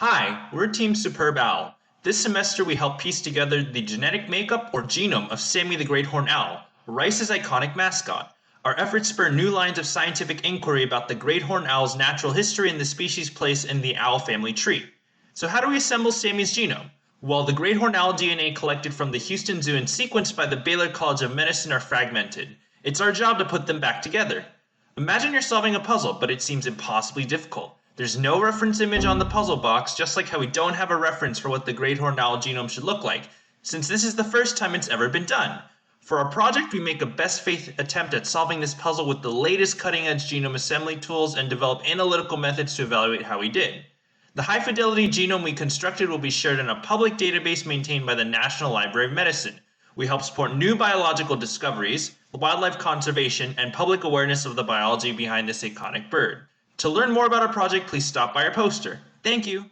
Hi, we're Team Superb Owl. This semester we help piece together the genetic makeup or genome of Sammy the Great Horned Owl, Rice's iconic mascot. Our efforts spur new lines of scientific inquiry about the great horned owl's natural history and the species' place in the owl family tree. So how do we assemble Sammy's genome? Well, the great horned owl DNA collected from the Houston Zoo and sequenced by the Baylor College of Medicine are fragmented. It's our job to put them back together. Imagine you're solving a puzzle, but it seems impossibly difficult. There's no reference image on the puzzle box, just like how we don't have a reference for what the great horned owl genome should look like, since this is the first time it's ever been done. For our project, we make a best faith attempt at solving this puzzle with the latest cutting-edge genome assembly tools and develop analytical methods to evaluate how we did. The high-fidelity genome we constructed will be shared in a public database maintained by the National Library of Medicine. We help support new biological discoveries, wildlife conservation, and public awareness of the biology behind this iconic bird. To learn more about our project, please stop by our poster. Thank you!